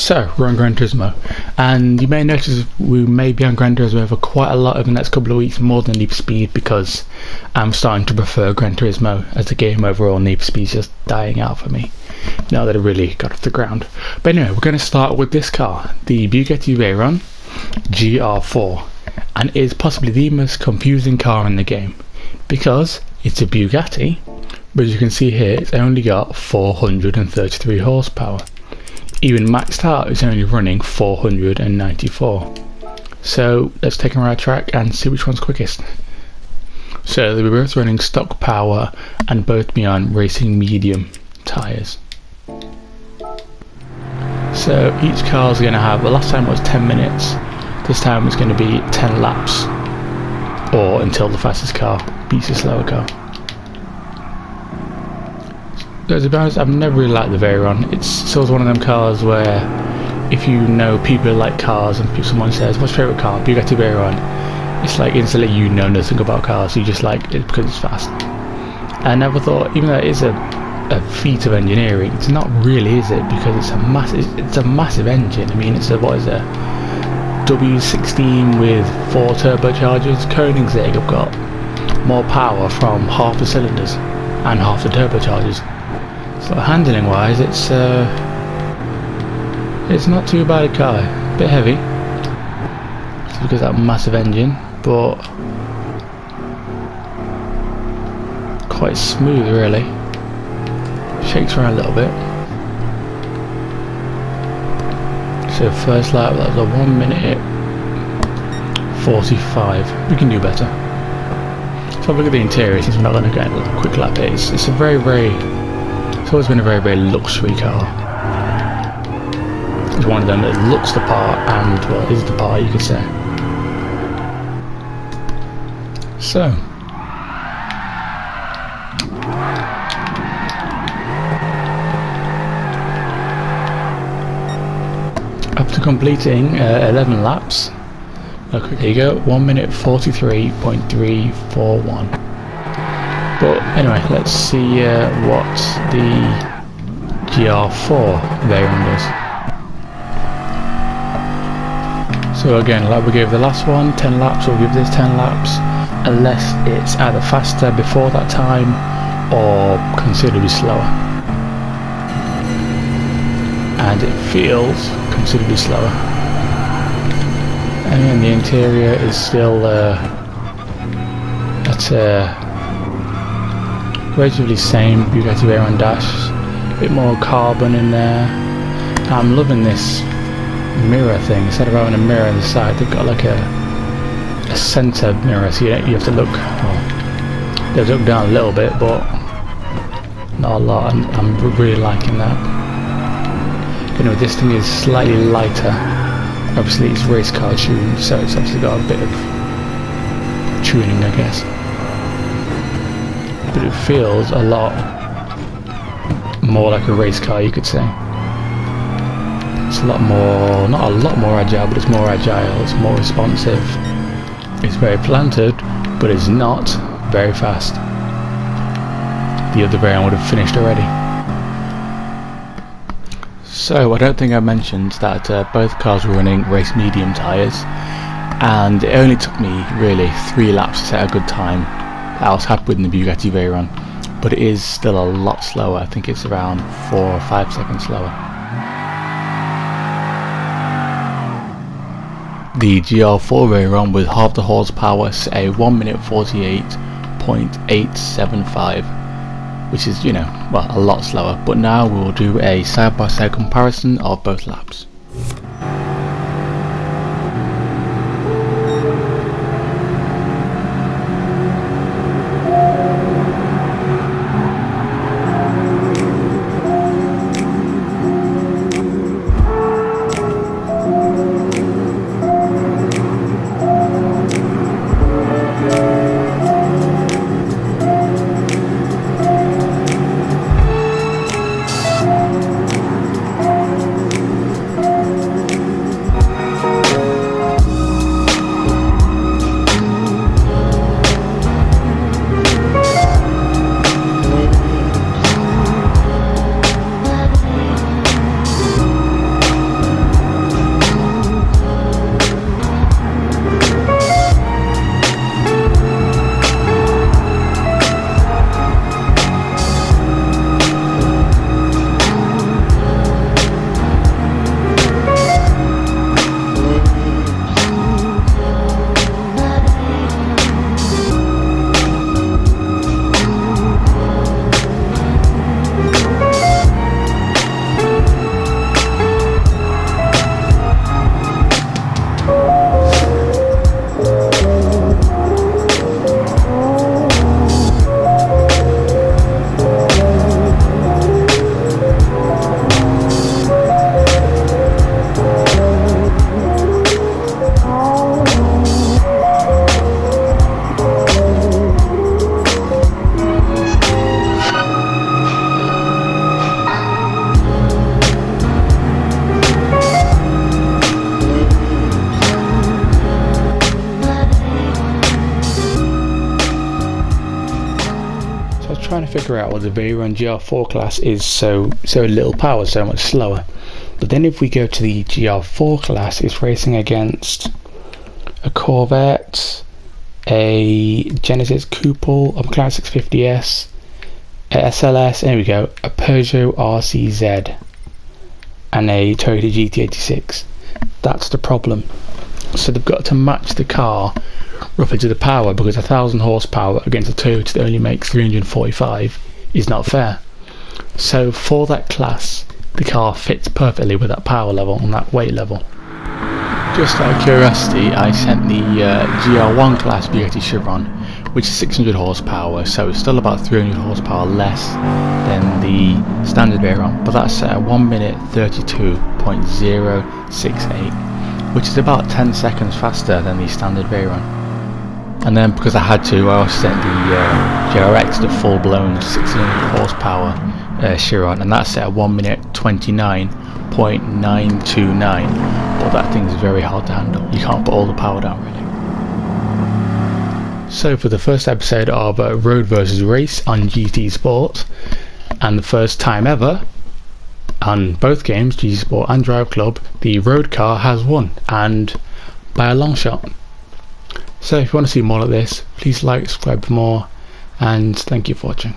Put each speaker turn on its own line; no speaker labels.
So, we're on Gran Turismo, and you may notice we may be on Gran Turismo for quite a lot over the next couple of weeks, more than Need for Speed, because I'm starting to prefer Gran Turismo as a game overall. Need for Speed's just dying out for me, now that it really got off the ground. But anyway, we're going to start with this car, the Bugatti Veyron GR4, and it is possibly the most confusing car in the game, because it's a Bugatti, but as you can see here, it's only got 433 horsepower. Even maxed out, it's only running 494. So let's take a ride track and see which one's quickest. So they were both running stock power and both be on racing medium tyres. So each car is going to have, the last time it was 10 minutes, this time it's going to be 10 laps, or until the fastest car beats the slower car. To be honest, I've never really liked the Veyron. It's sort of one of them cars where if you know people like cars and someone says, what's your favourite car? Bugatti Veyron. It's like instantly you know nothing about cars, you just like it because it's fast. I never thought, even though it is a feat of engineering, it's not really, is it? Because it's a massive engine. I mean, it's a, what is it? W16 with 4 turbochargers. Koenigsegg have got more power from half the cylinders and half the turbochargers. So handling wise, it's not too bad a car. A bit heavy, it's because of that massive engine, but quite smooth really. Shakes around a little bit. So first lap, that was a 1 minute 45. We can do better. So look at the interior, since we're not going to get a quick lap here. It's a it's always been a very luxury car. It's one of them that looks the part and, well, is the part, you could say. So after completing 11 laps, look, there you go, 1 minute 43.341. But anyway, let's see what the GR4 Veyron does. So again, like we gave the last one, 10 laps, we'll give this 10 laps, unless it's either faster before that time or considerably slower. And it feels considerably slower. And then the interior is still relatively same Bugatti Veyron dash, a bit more carbon in there. I'm loving this mirror thing. Instead of having a mirror on the side, they've got like a centre mirror, so you have to look, well, they have to look down a little bit, but not a lot, and I'm really liking that. You know, this thing is slightly lighter. Obviously it's race car tuned, so it's obviously got a bit of tuning, I guess. But it feels a lot more like a race car, you could say. It's a lot more, not a lot more agile, but it's more agile, it's more responsive. It's very planted, but it's not very fast. The other Veyron would have finished already. So I don't think I mentioned that both cars were running race medium tyres, and it only took me really 3 laps to set a good time. I was happy with the Bugatti Veyron, but it is still a lot slower. I think it's around 4 or 5 seconds slower. The GR4 Veyron with half the horsepower set a 1 minute 48.875, which is, you know, well, a lot slower. But now we'll do a side-by-side comparison of both laps. trying to figure out why the Veyron GR4 class is so little power, so much slower. But then if we go to the GR4 class, it's racing against a Corvette, a Genesis Coupe, a McLaren 650S, a SLS, there we go, a Peugeot RCZ, and a Toyota GT86. That's the problem. So they've got to match the car roughly to the power, because 1,000 horsepower against a Toyota that only makes 345 is not fair. So for that class, the car fits perfectly with that power level and that weight level. Just out of curiosity, I sent the GR1 class Bugatti Veyron, which is 600 horsepower, so it's still about 300 horsepower less than the standard Veyron, but that's at 1 minute 32.068, which is about 10 seconds faster than the standard Veyron. And then because I had to, I also sent the GRX, the full-blown 600 horsepower Chiron, and that's at 1 minute 29.929, but that thing is very hard to handle. You can't put all the power down really. So for the first episode of Road vs Race on GT Sport, and the first time ever on both games, GT Sport and Drive Club, the road car has won, and by a long shot. So if you want to see more of this, please like, subscribe for more, and thank you for watching.